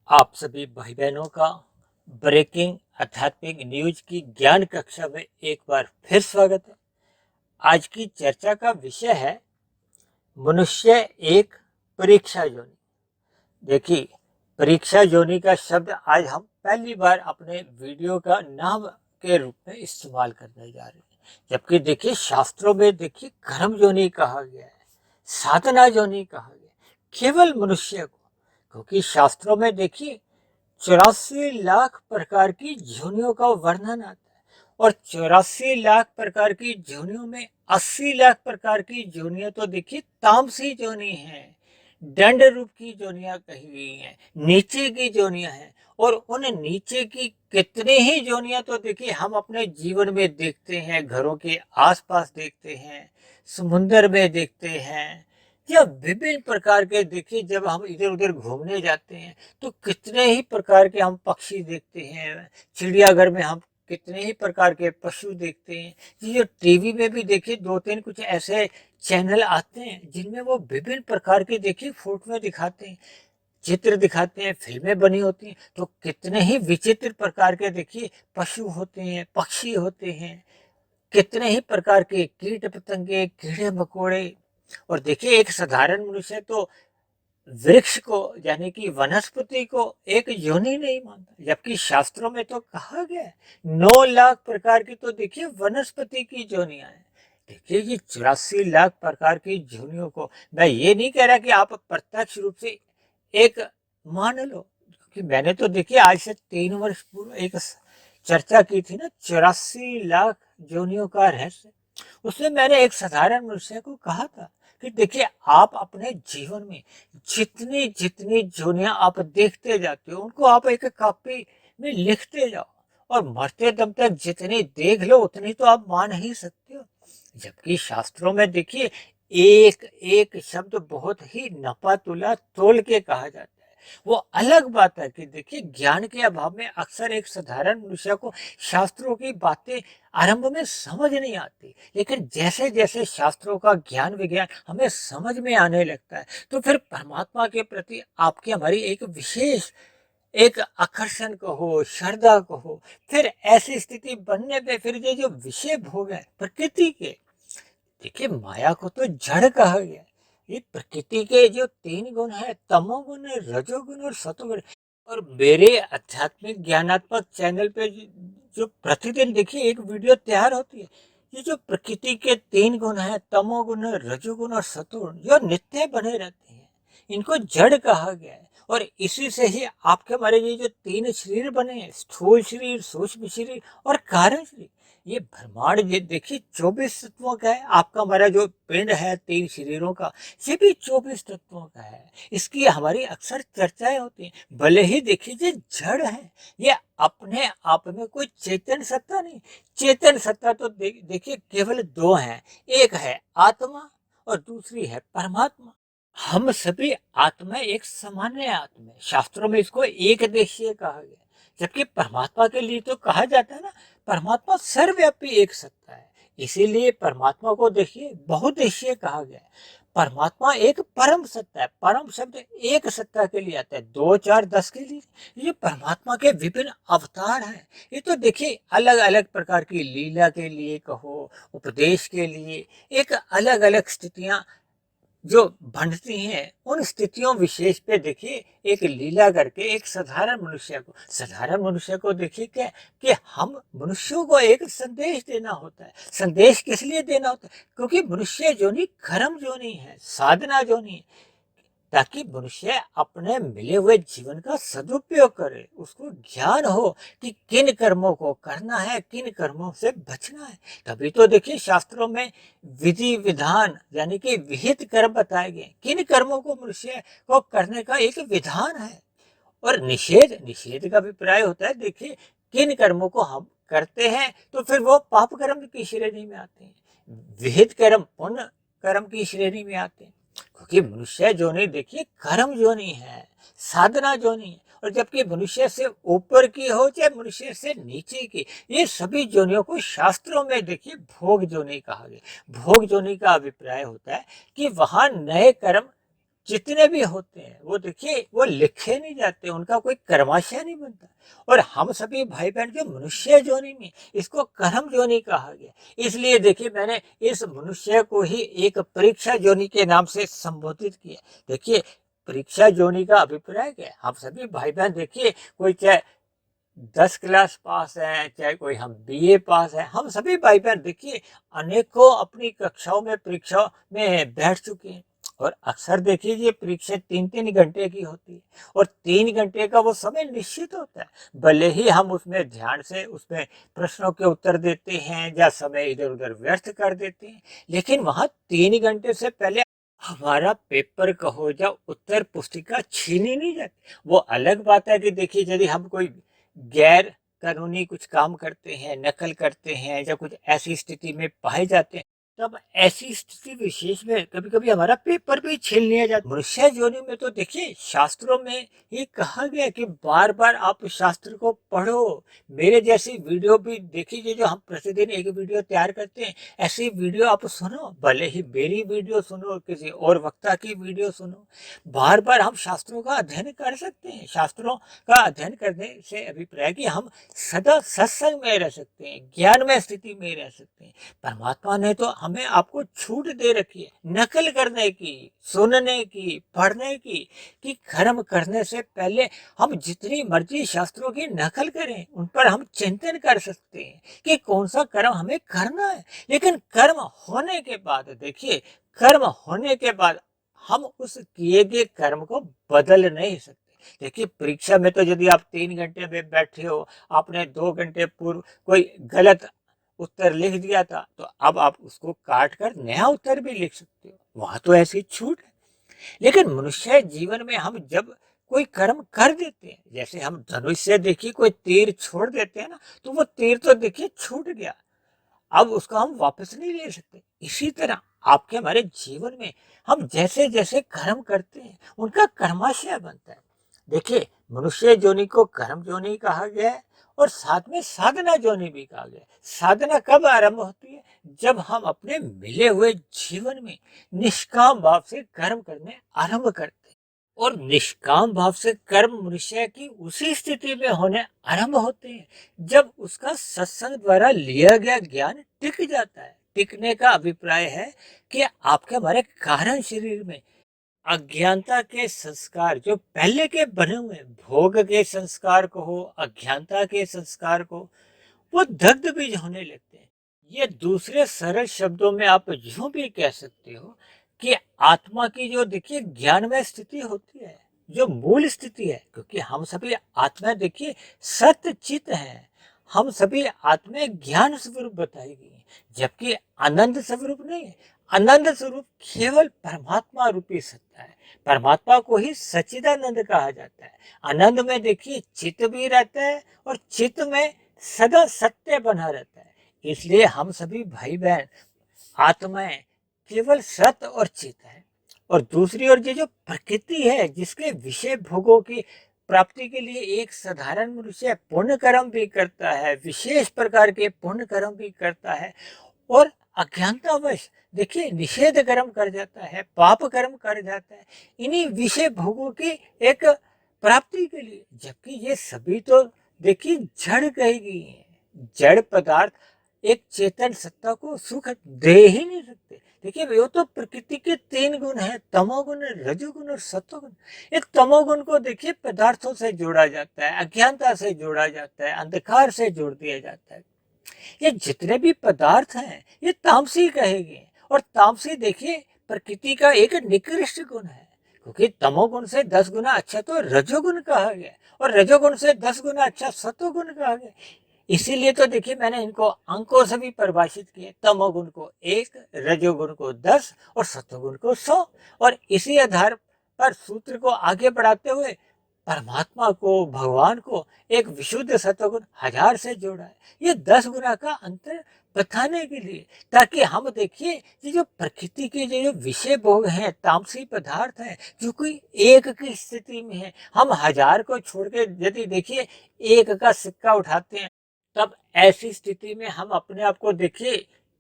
आप सभी भाई बहनों का ब्रेकिंग आध्यात्मिक न्यूज की ज्ञान कक्षा में एक बार फिर स्वागत है। आज की चर्चा का विषय है मनुष्य एक परीक्षा योनि। देखिए, परीक्षा योनि का शब्द आज हम पहली बार अपने वीडियो का नाम के रूप में इस्तेमाल करने जा रहे हैं। जबकि देखिए, शास्त्रों में देखिए कर्म योनि कहा गया है, साधना योनि कहा गया है, केवल मनुष्य को। क्योंकि शास्त्रों में देखिए 84 लाख प्रकार की योनियों का वर्णन आता है और 84 लाख प्रकार की योनियों में 80 लाख प्रकार की योनियां तो देखिए तामसी योनि है, दंड रूप की जोनियां कही गई हैं, नीचे की जोनियां हैं। और उन नीचे की कितने ही जोनियां तो देखिए हम अपने जीवन में देखते हैं, घरों के आसपास देखते हैं, समुन्द्र में देखते हैं, या विभिन्न प्रकार के देखिए जब हम इधर उधर घूमने जाते हैं तो कितने ही प्रकार के हम पक्षी देखते हैं, चिड़ियाघर में हम कितने ही प्रकार के पशु देखते हैं। ये जो टीवी में भी देखिए दो तीन कुछ ऐसे चैनल आते हैं जिनमें वो विभिन्न प्रकार के देखिए फोटो दिखाते हैं, चित्र दिखाते हैं, फिल्में बनी होती हैं। तो कितने ही विचित्र प्रकार के देखिए पशु होते हैं, पक्षी होते हैं, कितने ही प्रकार के कीट पतंगे, कीड़े मकोड़े। और देखिए एक साधारण मनुष्य तो वृक्ष को यानी कि वनस्पति को एक योनि नहीं मानता, जबकि शास्त्रों में तो कहा गया है 9 लाख प्रकार की तो देखिए वनस्पति की योनियां हैं। देखिए ये 84 लाख प्रकार की योनियों को मैं ये नहीं कह रहा कि आप प्रत्यक्ष रूप से एक मान लो, क्योंकि मैंने तो देखिए आज से 3 वर्ष पूर्व एक चर्चा की थी ना 84 लाख योनियों का रहस्य। उसमें मैंने एक साधारण मनुष्य को कहा था कि देखिए आप अपने जीवन में जितनी जितनी योनियां आप देखते जाते हो उनको आप एक कॉपी में लिखते जाओ और मरते दम तक जितनी देख लो उतनी तो आप मान ही सकते हो। जबकि शास्त्रों में देखिए एक एक शब्द बहुत ही नपा तुला तोल के कहा जाता है। वो अलग बात है कि देखिए ज्ञान के अभाव में अक्सर एक साधारण मनुष्य को शास्त्रों की बातें आरंभ में समझ नहीं आती, लेकिन जैसे जैसे शास्त्रों का ज्ञान विज्ञान हमें समझ में आने लगता है तो फिर परमात्मा के प्रति आपकी हमारी एक विशेष एक आकर्षण कहो, श्रद्धा कहो, फिर ऐसी स्थिति बनने पे फिर ये जो विषय भोग है प्रकृति के, देखिए माया को तो जड़ कहा गया। ये प्रकृति के जो 3 गुण है, तमोगुण, रजोगुण और सतोगुण। और मेरे आध्यात्मिक ज्ञानात्मक चैनल पे जो प्रतिदिन देखिए एक वीडियो तैयार होती है, ये जो प्रकृति के 3 गुण है, तमोगुण, रजोगुण और सतोगुण, जो नित्य बने रहते हैं, इनको जड़ कहा गया है। और इसी से ही आपके हमारे ये जो 3 शरीर बने हैं, स्थूल शरीर, सूक्ष्म शरीर और कारण शरीर, ये ब्रह्मांड ये देखिए 24 तत्वों का है। आपका हमारा जो पिंड है 3 शरीरों का, ये भी 24 तत्वों का है। इसकी हमारी अक्सर चर्चाएं होती हैं। भले ही देखिए ये जड़ है, ये अपने आप में कोई चेतन सत्ता नहीं। चेतन सत्ता तो देखिए केवल 2 हैं, एक है आत्मा और दूसरी है परमात्मा। हम सभी आत्मा एक सामान्य आत्मा है, शास्त्रों में इसको एक देशीय कहा गया, जबकि परमात्मा के लिए तो कहा जाता है ना, परमात्मा सर्वव्यापी एक सत्ता है। इसीलिए परमात्मा को देखिए बहुदेशीय कहा गया है। परमात्मा एक परम सत्ता है। परम शब्द एक सत्ता के लिए आता है, 2 4 10 के लिए। ये परमात्मा के विभिन्न अवतार हैं। ये तो देखिए अलग अलग प्रकार की लीला के लिए कहो, उपदेश के लिए, एक अलग अलग स्थितियां जो बनती हैं, उन स्थितियों विशेष पे देखिए एक लीला करके एक साधारण मनुष्य को देखिए क्या कि हम मनुष्यों को एक संदेश देना होता है। संदेश किस लिए देना होता है? क्योंकि मनुष्य जोनी कर्म जोनी है, साधना जोनी है, ताकि मनुष्य अपने मिले हुए जीवन का सदुपयोग करे, उसको ज्ञान हो कि किन कर्मों को करना है, किन कर्मों से बचना है। तभी तो देखिए शास्त्रों में विधि विधान यानी कि विहित कर्म बताए गए, किन कर्मों को मनुष्य को करने का एक विधान है। और निषेध निषेध का अभिप्राय होता है देखिए किन कर्मों को हम करते हैं तो फिर वो पाप कर्म की श्रेणी में आते हैं, विहित कर्म पुण्य कर्म की श्रेणी में आते हैं। क्योंकि मनुष्य जोनी देखिए कर्म जोनी है, साधना जोनी है। और जबकि मनुष्य से ऊपर की हो चाहे मनुष्य से नीचे की, ये सभी जोनियों को शास्त्रों में देखिए भोग जोनी कहा गया। भोग जोनी का अभिप्राय होता है कि वहां नए कर्म जितने भी होते हैं वो देखिए वो लिखे नहीं जाते, उनका कोई कर्माशय नहीं बनता। और हम सभी भाई बहन जो मनुष्य योनि में, इसको कर्म योनि कहा गया। इसलिए देखिए मैंने इस मनुष्य को ही एक परीक्षा योनि के नाम से संबोधित किया। देखिए परीक्षा योनि का अभिप्राय क्या है, हम सभी भाई बहन देखिए, कोई चाहे 10 क्लास पास है, चाहे कोई हम बीए पास है, हम सभी भाई बहन देखिए अनेकों अपनी कक्षाओं में परीक्षाओं में बैठ चुके हैं। और अक्सर देखिए ये परीक्षा 3-3 घंटे की होती है और 3 घंटे का वो समय निश्चित होता है। भले ही हम उसमें ध्यान से उसमें प्रश्नों के उत्तर देते हैं या समय इधर उधर व्यर्थ कर देते हैं, लेकिन वहाँ 3 घंटे से पहले हमारा पेपर कहो या उत्तर पुस्तिका छीनी नहीं जाती। वो अलग बात है कि देखिए यदि हम कोई गैर कानूनी कुछ काम करते हैं, नकल करते हैं या कुछ ऐसी स्थिति में पाए जाते हैं, तब ऐसी स्थिति विशेष में कभी कभी हमारा पेपर भी छीन लिया जाता है। मनुष्य योनि में तो देखिए शास्त्रों में ये कहा गया कि बार बार आप शास्त्र को पढ़ो। मेरे जैसी वीडियो भी देखिए, जो हम प्रतिदिन एक वीडियो तैयार करते हैं, ऐसी वीडियो आप सुनो, भले ही मेरी वीडियो सुनो, किसी और वक्ता की वीडियो सुनो। बार बार हम शास्त्रों का अध्ययन कर सकते हैं। शास्त्रों का अध्ययन करने से अभिप्राय कि हम सदा सत्संग में रह सकते हैं, ज्ञान में स्थिति में रह सकते हैं। परमात्मा ने तो हमें आपको छूट दे रखी है नकल करने की, सुनने की, पढ़ने की, कि कर्म करने से पहले हम जितनी मर्जी शास्त्रों की नकल करें, उन पर हम चिंतन कर सकते हैं कि कौन सा कर्म हमें करना है। लेकिन कर्म होने के बाद देखिए, कर्म होने के बाद हम उस किए गए कर्म को बदल नहीं सकते। देखिए परीक्षा में तो यदि आप 3 घंटे में बैठे हो, आपने 2 घंटे पूर्व कोई गलत उत्तर लिख दिया था, तो अब आप उसको काट कर नया उत्तर भी लिख सकते हो, वहां तो ऐसी छूट है। लेकिन मनुष्य जीवन में हम जब कोई कर्म कर देते हैं, जैसे हम धनुष से देखिए कोई तीर छोड़ देते हैं ना, तो वो तीर तो देखिए छूट गया, अब उसको हम वापस नहीं ले सकते। इसी तरह आपके हमारे जीवन में हम जैसे जैसे कर्म करते हैं, उनका कर्माशय बनता है। देखिए मनुष्य योनि को कर्म योनि कहा गया है और साथ में साधना योनि भी कहा गया है। साधना कब आरंभ होती है, जब हम अपने मिले हुए जीवन में निष्काम भाव से कर्म करने आरंभ करते हैं। और निष्काम भाव से कर्म मनुष्य की उसी स्थिति में होने आरंभ होते हैं जब उसका सत्संग द्वारा लिया गया ज्ञान टिक जाता है। टिकने का अभिप्राय है कि आपके हमारे कारण शरीर में अज्ञानता के संस्कार जो पहले के बने हुए, भोग के संस्कार को हो, अज्ञानता के संस्कार को, वो दग्ध बीज होने लगते हैं। ये दूसरे सरल शब्दों में आप यूं भी कह सकते हो कि आत्मा की जो देखिए ज्ञानमय स्थिति होती है, जो मूल स्थिति है, क्योंकि हम सभी आत्मा देखिए सत्य चित है, हम सभी आत्मा ज्ञान स्वरूप बताई गई है, जबकि आनंद स्वरूप नहीं है। आनंद स्वरूप केवल परमात्मा रूपी सत्ता है। परमात्मा को ही सच्चिदानंद कहा जाता है। आनंद में देखिए चित्त भी रहता है और चित्त में सदा सत्य बना रहता है। इसलिए हम सभी भाई बहन आत्माएं केवल सत्य और चित है। और दूसरी ओर ये जो प्रकृति है, जिसके विषय भोगों की प्राप्ति के लिए एक साधारण मनुष्य पुण्य कर्म भी करता है, विशेष प्रकार के पुण्य कर्म भी करता है और अज्ञानतावश देखिए निषेध कर्म कर जाता है, पाप कर्म कर जाता है, इन्हीं विषय भोगों की एक प्राप्ति के लिए। जबकि ये सभी तो देखिए जड़ कही गई है। जड़ पदार्थ एक चेतन सत्ता को सुख दे ही नहीं सकते। देखिए वो तो प्रकृति के 3 गुण है, तमोगुण, रजोगुण और सत्वगुण। एक तमोगुण को देखिए पदार्थों से जोड़ा जाता है, अज्ञानता से जोड़ा जाता है, अंधकार से जोड़ दिया जाता है। ये जितने भी पदार्थ हैं ये तामसी कहे गए। और तामसी देखिए प्रकृति का एक निकृष्ट गुण है, क्योंकि तमोगुण से 10 गुना अच्छा तो रजोगुण कहा गया और रजोगुण से 10 गुना अच्छा सत्वगुण कहा गया। इसीलिए तो देखिए मैंने इनको अंकों से भी परिभाषित किए, तमोगुण को 1, रजोगुण को 10 और सत्वगुण को 100। और इसी आधार पर सूत्र को आगे बढ़ाते हुए परमात्मा को, भगवान को एक विशुद्ध सत्वगुण 1000 से जोड़ा है। ये 10 गुना का अंतर बताने के लिए, ताकि हम देखिए ये जो प्रकृति के जो विषय भोग हैं, तामसी पदार्थ हैं, जो कोई एक की स्थिति में है, हम 1000 को छोड़ के यदि देखिए एक का सिक्का उठाते हैं, तब ऐसी स्थिति में हम अपने आप को देखिए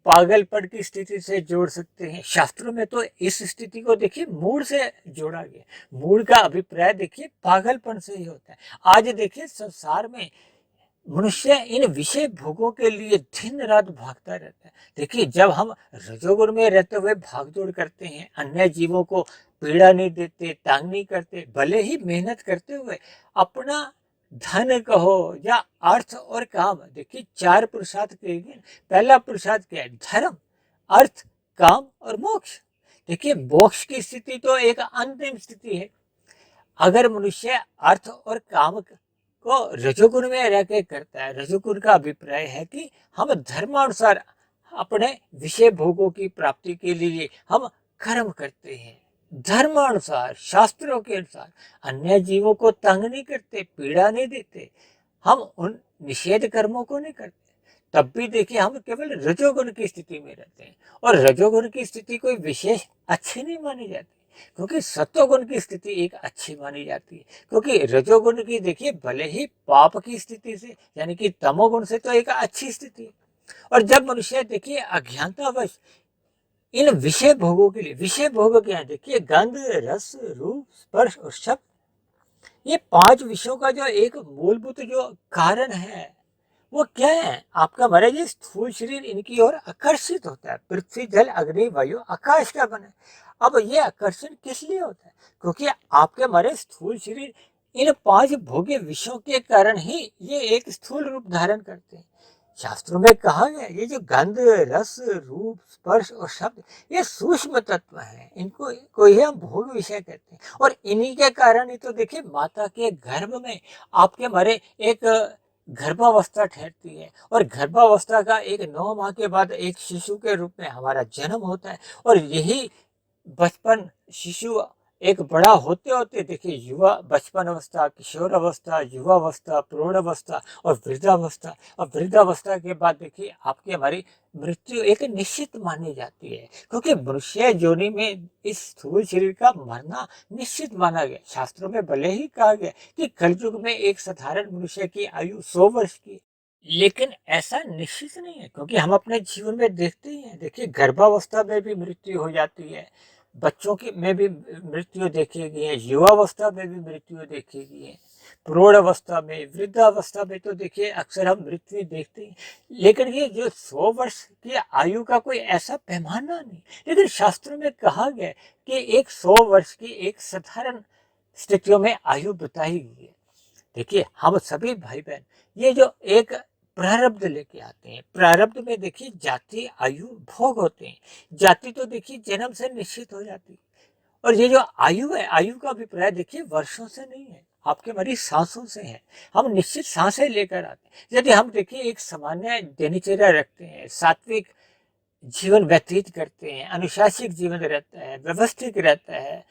पागलपन की स्थिति से जोड़ सकते हैं। शास्त्रों में तो इस स्थिति को देखिए मूड से जोड़ा गया। मूड का अभिप्राय देखिए पागलपन से ही होता है। आज देखिए संसार में मनुष्य इन विषय भोगों के लिए दिन रात भागता रहता है। देखिए जब हम रजोगुण में रहते हुए भागदौड़ करते हैं, अन्य जीवों को पीड़ा नहीं देते, तंग नहीं करते, भले ही मेहनत करते हुए अपना धन कहो या अर्थ और काम, देखिए 4 पुरुषार्थ के पहला पुरुषार्थ क्या है? धर्म, अर्थ, काम और मोक्ष। देखिए मोक्ष की स्थिति तो एक अंतिम स्थिति है। अगर मनुष्य अर्थ और काम को रजोगुण में रह के करता है, रजोगुण का अभिप्राय है कि हम धर्मानुसार अपने विषय भोगों की प्राप्ति के लिए हम कर्म करते हैं, धर्मानुसार शास्त्रों के अनुसार, अन्य जीवों को तंग नहीं करते, पीड़ा नहीं देते, हम उन निषेध कर्मों को नहीं करते, तब भी देखिए हम केवल रजोगुण की स्थिति में रहते हैं। और रजोगुण की स्थिति कोई विशेष अच्छी नहीं मानी जाती, क्योंकि सत्वगुण की स्थिति एक अच्छी मानी जाती है। क्योंकि रजोगुण की देखिए भले ही पाप की स्थिति से यानी कि तमोगुण से तो एक अच्छी स्थिति है। और जब मनुष्य देखिए अज्ञानतावश इन विषय भोगों के लिए, विषय भोग क्या है? देखिए गंध, रस, रूप, स्पर्श और शब्द, ये 5 विषयों का जो एक मूलभूत जो कारण है वो क्या है? आपका हमारा ये स्थूल शरीर इनकी ओर आकर्षित होता है। पृथ्वी, जल, अग्नि, वायु, आकाश का बना है। अब ये आकर्षण किस लिए होता है? क्योंकि आपके हमारे स्थूल शरीर इन 5 भोग्य विषयों के कारण ही ये एक स्थूल रूप धारण करते हैं। शास्त्रों में कहा गया ये जो गंध, रस, रूप, स्पर्श और शब्द, ये सूक्ष्म तत्व हैं, इनको को ही हम भोग विषय कहते हैं। और इन्हीं के कारण ही तो देखिए माता के गर्भ में आपके हमारे एक गर्भावस्था ठहरती है, और गर्भावस्था का एक 9 माह के बाद एक शिशु के रूप में हमारा जन्म होता है। और यही बचपन, शिशु एक बड़ा होते होते देखिए युवा, बचपन अवस्था, किशोर अवस्था, युवा अवस्था, प्रौढ़ अवस्था और वृद्धावस्था। और वृद्धावस्था के बाद देखिए आपकी हमारी मृत्यु एक निश्चित मानी जाती है, क्योंकि मनुष्य योनि में इस स्थूल शरीर का मरना निश्चित माना गया। शास्त्रों में भले ही कहा गया कि कलयुग में एक साधारण मनुष्य की आयु 100 वर्ष की, लेकिन ऐसा निश्चित नहीं है, क्योंकि हम अपने जीवन में देखते ही हैं। देखिए गर्भावस्था में भी मृत्यु हो जाती है, बच्चों की में भी मृत्यु देखी गई है, युवावस्था में भी मृत्यु देखी गई है, प्रौढ़ अवस्था में, वृद्धावस्था में तो देखिए अक्सर हम मृत्यु देखते हैं। लेकिन ये जो 100 वर्ष की आयु का कोई ऐसा पैमाना नहीं, लेकिन शास्त्रों में कहा गया कि एक 100 वर्ष की एक साधारण स्थितियों में आयु बताई गई है। देखिए हम सभी भाई बहन ये जो एक प्रारब्ध लेके आते हैं, प्रारब्ध में देखिए जाति, आयु, भोग होते हैं। जाति तो देखिए जन्म से निश्चित हो जाती है, और ये जो आयु है, आयु का अभिप्राय देखिए वर्षों से नहीं है, आपके हमारी सांसों से है। हम निश्चित सांसें लेकर आते हैं। यदि हम देखिए एक सामान्य दिनचर्या रखते हैं, सात्विक जीवन व्यतीत करते हैं, अनुशासित जीवन रहता है, व्यवस्थित रहता है,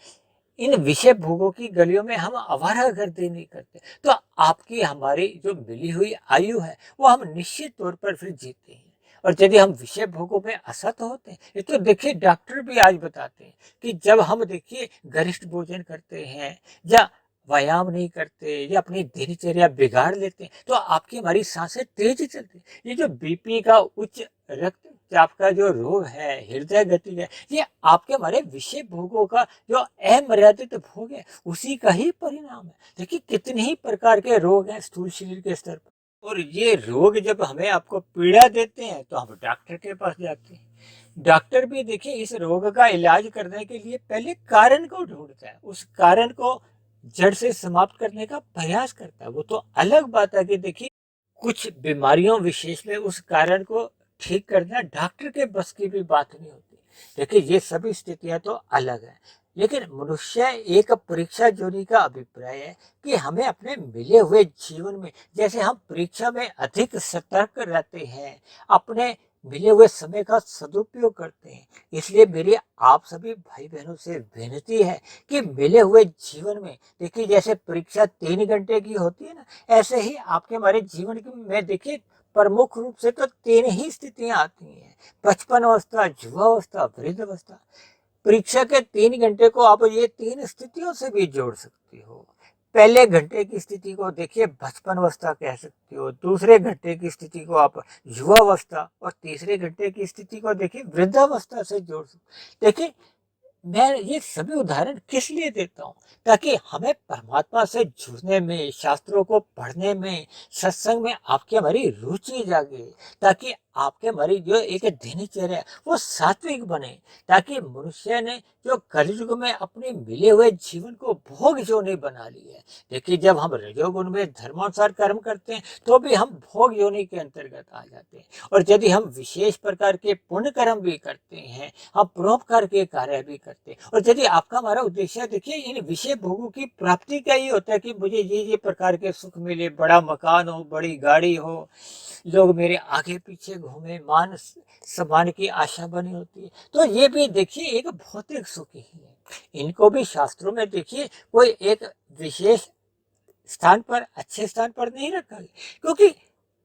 इन विषय भोगों की गलियों में हम आवारागर्दी नहीं करते, तो आपकी हमारी जो मिली हुई आयु है वो हम निश्चित तौर पर फिर जीते हैं। और यदि हम विषय भोगों में असत होते हैं, ये तो देखिए डॉक्टर भी आज बताते हैं कि जब हम देखिए गरिष्ठ भोजन करते हैं या व्यायाम नहीं करते या अपनी दिनचर्या बिगाड़ लेते हैं, तो आपकी हमारी सांसें तेज चलती हैं। ये जो बीपी का, उच्च रक्तचाप का जो रोग है, हृदय गति है, ये आपके हमारे विषय भोगों का जो अमर्यादित भोग है उसी का ही परिणाम है। देखिए कितने ही प्रकार के रोग हैं स्थूल शरीर के स्तर पर, और ये रोग जब हमें आपको पीड़ा देते हैं तो हम डॉक्टर के पास जाते हैं। डॉक्टर भी देखिए इस रोग का इलाज करने के लिए पहले कारण को ढूंढता है, उस कारण को जड़ से समाप्त करने का प्रयास करता है। वो तो अलग बात है कि देखिए कुछ बीमारियों विशेष में उस कारण को ठीक करना डॉक्टर के बस की भी बात नहीं होती। देखिए ये सभी स्थितियां तो अलग है, लेकिन मनुष्य एक परीक्षा जोनी का अभिप्राय है कि हमें अपने मिले हुए जीवन में, जैसे हम परीक्षा में अधिक सतर्क रहते हैं, अपने मिले हुए समय का सदुपयोग करते हैं। इसलिए मेरी आप सभी भाई बहनों से विनती है कि मिले हुए जीवन में देखिए जैसे परीक्षा 3 घंटे की होती है ना, ऐसे ही आपके हमारे जीवन में देखिए प्रमुख रूप से तो 3 ही स्थितियां आती हैं, बचपन अवस्था, युवावस्था, वृद्ध अवस्था। परीक्षा के 3 घंटे को आप ये 3 स्थितियों से भी जोड़ सकती हो। पहले घंटे की स्थिति को देखिए बचपन अवस्था कह सकते हो, दूसरे घंटे की स्थिति को आप युवावस्था और तीसरे घंटे की स्थिति को देखिए वृद्धावस्था से जोड़ सकते। देखिए मैं ये सभी उदाहरण किस लिए देता हूँ, ताकि हमें परमात्मा से जुड़ने में, शास्त्रों को पढ़ने में, सत्संग में आपकी हमारी रुचि जागे, ताकि आपके हमारी जो एक दिनचर्या है वो सात्विक बने, ताकि मनुष्य ने जो कलयुग में अपने मिले हुए जीवन को भोग जो नहीं बना ली है। देखिए जब हम रजोगुण में धर्मानुसार कर्म करते हैं तो भी हम भोग योनि के अंतर्गत आ जाते हैं, और यदि हम विशेष प्रकार के पुण्य कर्म भी करते हैं, हम परोपकार के कार्य भी करते हैं, और यदि आपका हमारा उद्देश्य देखिए इन विषय भोगों की प्राप्ति का ही होता है कि मुझे ये प्रकार के सुख मिले, बड़ा मकान हो, बड़ी गाड़ी हो, लोग मेरे आगे पीछे घूमे, मान सम्मान की आशा बनी होती है, तो ये भी देखिए एक भौतिक सुख ही है। इनको भी शास्त्रों में देखिए कोई एक विशेष स्थान पर, अच्छे स्थान पर नहीं रखा है, क्योंकि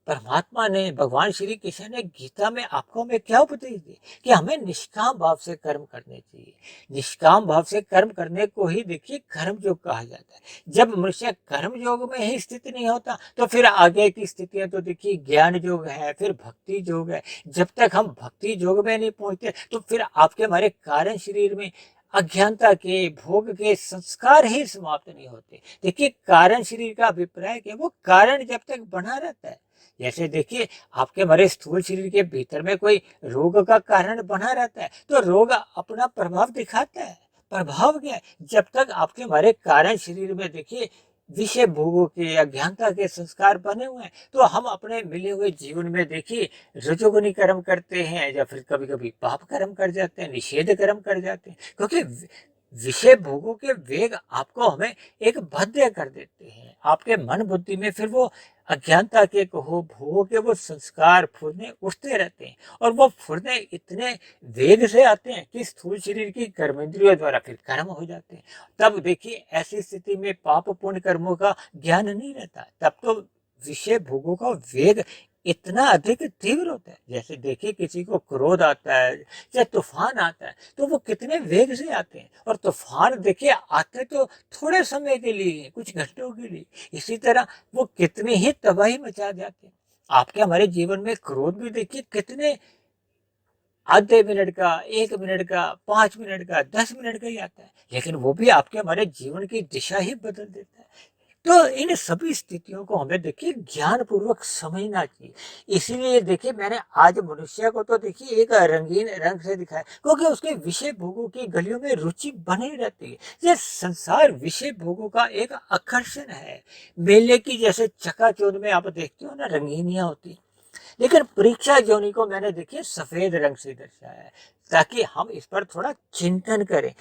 परमात्मा ने, भगवान श्री कृष्ण ने गीता में आपको हमें क्या उपदेश दिए कि हमें निष्काम भाव से कर्म करने चाहिए। निष्काम भाव से कर्म करने को ही देखिए कर्म योग कहा जाता है। जब मनुष्य कर्म योग में ही स्थित नहीं होता तो फिर आगे की स्थितियां तो देखिए ज्ञान योग है, फिर भक्ति योग है। जब तक हम भक्ति योग में नहीं पहुंचते तो फिर आपके हमारे कारण शरीर में अज्ञानता के, भोग के संस्कार ही समाप्त नहीं होते। देखिए कारण शरीर का अभिप्राय है वो कारण जब तक बना रहता है, जैसे देखिए आपके हमारे स्थूल शरीर के भीतर में कोई रोग का कारण बना रहता है तो रोग अपना प्रभाव दिखाता है। प्रभाव क्या है, जब तक आपके हमारे कारण शरीर में देखिए विषय भोगों के, अज्ञानता के संस्कार बने हुए हैं तो हम अपने मिले हुए जीवन में देखिए रजोगुनी कर्म करते हैं, या फिर कभी कभी पाप कर्म कर जाते हैं, निषेध कर्म कर जाते हैं, क्योंकि विषय भोगों के वेग आपको हमें एक बद्ध कर देते हैं। आपके मन बुद्धि में फिर वो अज्ञानता के कहो, भोगों के वो संस्कार फुरने उठते रहते हैं, और वो फुरने इतने वेग से आते हैं कि स्थूल शरीर की कर्मेंद्रियों द्वारा फिर कर्म हो जाते हैं। तब देखिए ऐसी स्थिति में पाप पुण्य कर्मों का ज्ञान नहीं रहता, तब तो विषय भोगों का वेग इतना अधिक तीव्र होता है। जैसे देखिए किसी को क्रोध आता है या तूफान आता है तो वो कितने वेग से आते हैं, और तूफान देखिए आते तो थोड़े समय के लिए, कुछ घंटों के लिए, इसी तरह वो कितनी ही तबाही मचा जाते हैं। आपके हमारे जीवन में क्रोध भी देखिए कितने आधे मिनट का, 1 मिनट का, 5 मिनट का, 10 मिनट का ही आता है, लेकिन वो भी आपके हमारे जीवन की दिशा ही बदल देता है। तो इन सभी स्थितियों को हमें देखिए ज्ञान पूर्वक समझना चाहिए। इसीलिए देखिए मैंने आज मनुष्य को तो देखिए एक रंगीन रंग से दिखाया, क्योंकि उसके विषय भोगों की गलियों में रुचि बनी रहती है। ये संसार विषय भोगों का एक आकर्षण है। मेले की जैसे चकाचौंध में आप देखते हो ना रंगीनियां होती, लेकिन परीक्षा योनि को मैंने देखिए सफेद रंग से दर्शाया है, ताकि हम इस पर थोड़ा चिंतन करें।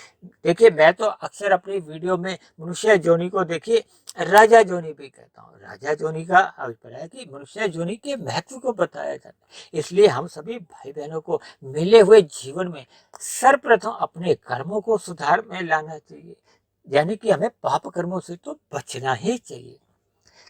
देखिए मैं तो अक्सर अपनी वीडियो में मनुष्य जोनी को देखिए राजा जोनी भी कहता हूँ। राजा जोनी का अभिप्राय है कि मनुष्य जोनी के महत्व को बताया जाता है। इसलिए हम सभी भाई बहनों को मिले हुए जीवन में सर्वप्रथम अपने कर्मों को सुधार में लाना चाहिए, यानी कि हमें पाप कर्मों से तो बचना ही चाहिए,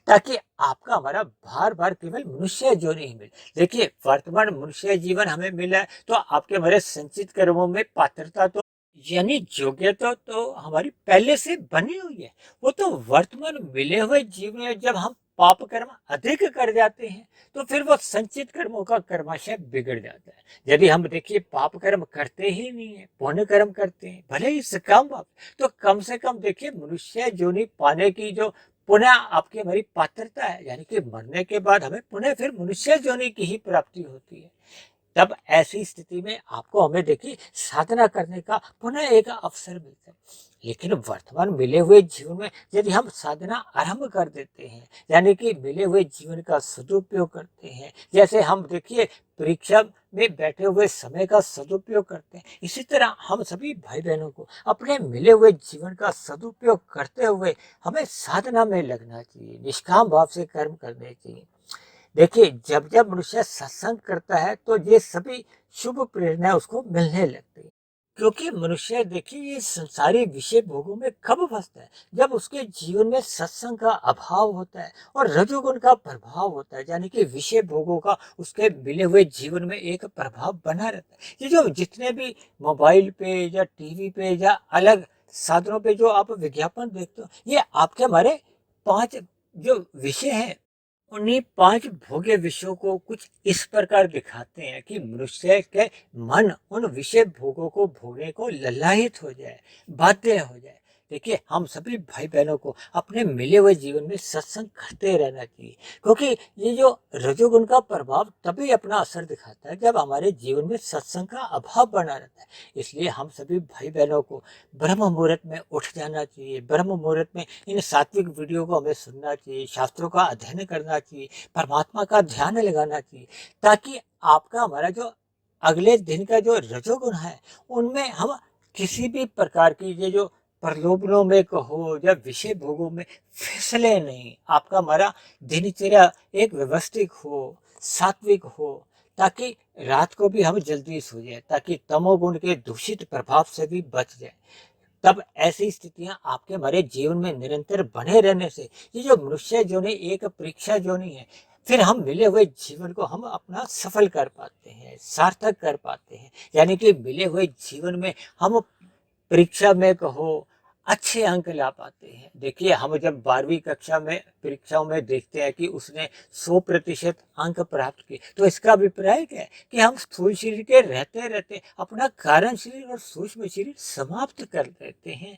ताकि आपका हमारा बार बार केवल मनुष्य जो नहीं मिले। देखिए वर्तमान मनुष्य जीवन हमें मिला है तो आपके हमारे संचित कर्मों में पात्रता तो यानी योग्यता तो हमारी पहले से बनी हुई है। वो तो वर्तमान मिले हुए जीवन में जब हम पाप कर्म अधिक कर जाते हैं तो फिर वो संचित कर्मों का कर्माशय बिगड़ जाता है। यदि हम देखिए पाप कर्म करते ही नहीं है, पुण्य कर्म करते हैं, भले ही सकाम पाप, तो कम से कम देखिए मनुष्य जोनी पाने की जो पुनः आपकी हमारी पात्रता है, यानी कि मरने के बाद हमें पुनः फिर मनुष्य जोनी की ही प्राप्ति होती है। तब ऐसी स्थिति में आपको हमें देखिए साधना करने का पुनः एक अवसर मिलता है। लेकिन वर्तमान मिले हुए जीवन में यदि हम साधना आरंभ कर देते हैं, यानी कि मिले हुए जीवन का सदुपयोग करते हैं, जैसे हम देखिए परीक्षा में बैठे हुए समय का सदुपयोग करते हैं, इसी तरह हम सभी भाई बहनों को अपने मिले हुए जीवन का सदुपयोग करते हुए हमें साधना में लगना चाहिए, निष्काम भाव से कर्म करने चाहिए। देखिए जब जब मनुष्य सत्संग करता है तो ये सभी शुभ प्रेरणा उसको मिलने लगती है, क्योंकि मनुष्य देखिए ये संसारी विषय भोगों में कब फंसता है, जब उसके जीवन में सत्संग का अभाव होता है और रजोगुण का प्रभाव होता है, यानी कि विषय भोगों का उसके मिले हुए जीवन में एक प्रभाव बना रहता है। ये जो जितने भी मोबाइल पे या टीवी पे या अलग साधनों पे जो आप विज्ञापन देखते हो, ये आपके हमारे 5 जो विषय हैं, उन्हीं 5 भोग्य विषयों को कुछ इस प्रकार दिखाते हैं कि मनुष्य के मन उन विषय भोगों को भोगने को ललायित हो जाए, बाध्य हो जाए। देखिए, हम सभी भाई बहनों को अपने मिले हुए जीवन में सत्संग करते रहना चाहिए, क्योंकि ये जो रजोगुण का प्रभाव तभी अपना असर दिखाता है जब हमारे जीवन में सत्संग का अभाव बना रहता है। इसलिए हम सभी भाई बहनों को ब्रह्म मुहूर्त में उठ जाना चाहिए, ब्रह्म मुहूर्त में इन सात्विक वीडियो को हमें सुनना चाहिए, शास्त्रों का अध्ययन करना चाहिए, परमात्मा का ध्यान लगाना चाहिए, ताकि आपका हमारा जो अगले दिन का जो रजोगुण है, उनमें हम किसी भी प्रकार की ये जो प्रलोभनों में कहो या विषय भोगों में फिसले नहीं। आपका हमारा दिनचर्या एक व्यवस्थित हो, सात्विक हो, ताकि रात को भी हम जल्दी सो जाए, ताकि तमोगुण के दूषित प्रभाव से भी बच जाए। तब ऐसी स्थितियां आपके हमारे जीवन में निरंतर बने रहने से ये जो मनुष्य जोनि एक परीक्षा जोनि है, फिर हम मिले हुए जीवन को हम अपना सफल कर पाते हैं, सार्थक कर पाते हैं। यानी कि मिले हुए जीवन में हम परीक्षा में कहो अच्छे अंक ला पाते हैं। देखिए, हम जब 12वीं कक्षा में परीक्षाओं में देखते हैं कि उसने 100% अंक प्राप्त किए, तो इसका अभिप्राय क्या है कि हम स्थूल शरीर के रहते रहते अपना कारण शरीर और सूक्ष्म शरीर समाप्त कर देते हैं।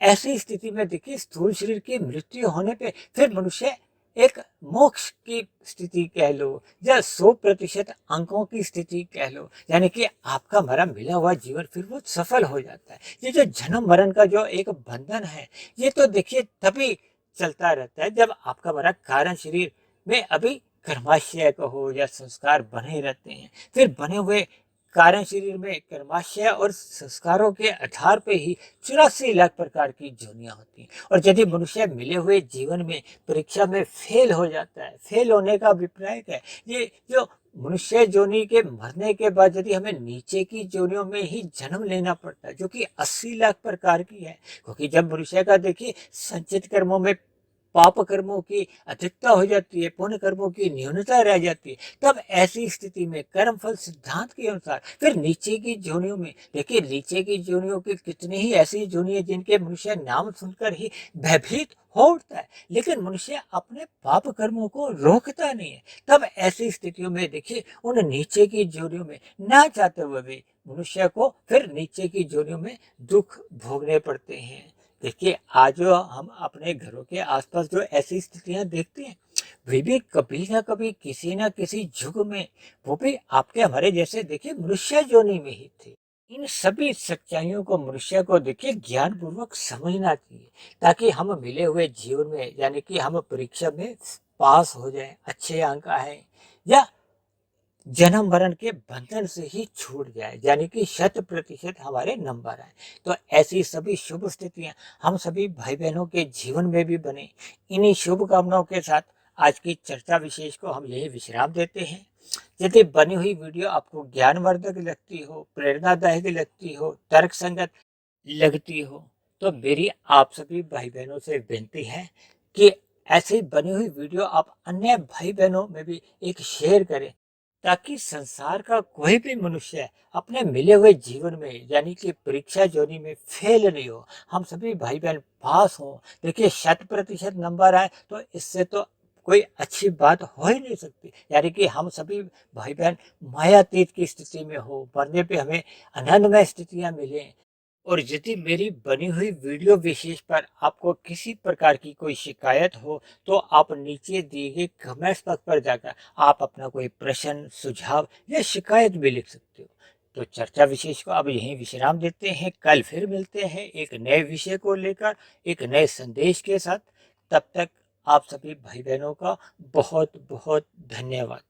ऐसी स्थिति में देखिए, स्थूल शरीर की मृत्यु होने पे फिर मनुष्य एक मोक्ष की स्थिति कह लो या 100% अंकों की स्थिति कह लो, यानी कि आपका हमारा मिला हुआ जीवन फिर वो सफल हो जाता है। ये जो जन्म मरण का जो एक बंधन है, ये तो देखिए तभी चलता रहता है जब आपका हमारा कारण शरीर में अभी कर्माशय कहो या संस्कार बने रहते हैं। फिर बने हुए कारण शरीर में कर्माशय और संस्कारों के आधार पे ही 84 लाख प्रकार की जोनियां होती हैं। और यदि मनुष्य मिले हुए जीवन में परीक्षा में फेल हो जाता है, फेल होने का अभिप्राय क्या है, ये जो मनुष्य जोनि के मरने के बाद यदि हमें नीचे की जोनियों में ही जन्म लेना पड़ता है, जो कि 80 लाख प्रकार की है, क्योंकि जब मनुष्य का देखिए संचित कर्मों में पाप कर्मों की अधिकता हो जाती है, पुण्य कर्मों की न्यूनता रह जाती है, तब ऐसी स्थिति में कर्मफल सिद्धांत के अनुसार फिर नीचे की जोनियों में देखिए, नीचे की जोनियों की कितनी ही ऐसी जोनियां जिनके मनुष्य नाम सुनकर ही भयभीत हो उठता है, लेकिन मनुष्य अपने पाप कर्मों को रोकता नहीं है। तब ऐसी स्थितियों में देखिए, उन नीचे की जोनियों में ना चाहते हुए भी मनुष्य को फिर नीचे की जोनियों में दुख भोगने पड़ते हैं। देखिए, आज जो हम अपने घरों के आसपास जो ऐसी स्थितियां देखते हैं, वे भी कभी ना कभी किसी ना किसी युग में वो भी आपके हमारे जैसे देखिए मनुष्य योनि में ही थे। इन सभी सच्चाइयों को मनुष्य को देखिए ज्ञान पूर्वक समझना चाहिए, ताकि हम मिले हुए जीवन में यानी कि हम परीक्षा में पास हो जाए, अच्छे अंक आए, या जन्म मरण के बंधन से ही छूट जाए, यानी कि 100% हमारे नंबर आए। तो ऐसी सभी शुभ स्थितियां हम सभी भाई बहनों के जीवन में भी बने। इन्हीं शुभ कामनाओं के साथ आज की चर्चा विशेष को हम यही विश्राम देते हैं। यदि बनी हुई वीडियो आपको ज्ञानवर्धक लगती हो, प्रेरणादायक लगती हो, तर्क संगत लगती हो, तो मेरी आप सभी भाई बहनों से विनती है कि ऐसी बनी हुई वीडियो आप अन्य भाई बहनों में भी एक शेयर करें, ताकि संसार का कोई भी मनुष्य अपने मिले हुए जीवन में यानी कि परीक्षा जोनी में फेल नहीं हो। हम सभी भाई बहन पास हो। देखिए, 100% नंबर आए तो इससे तो कोई अच्छी बात हो ही नहीं सकती। यानी कि हम सभी भाई बहन मायातीत की स्थिति में हो, मरने पे हमें आनंदमय स्थितियां मिले। और यदि मेरी बनी हुई वीडियो विशेष पर आपको किसी प्रकार की कोई शिकायत हो, तो आप नीचे दिए गए कमेंट्स बॉक्स पर जाकर आप अपना कोई प्रश्न, सुझाव या शिकायत भी लिख सकते हो। तो चर्चा विशेष को अब यहीं विश्राम देते हैं। कल फिर मिलते हैं एक नए विषय को लेकर, एक नए संदेश के साथ। तब तक आप सभी भाई बहनों का बहुत बहुत धन्यवाद।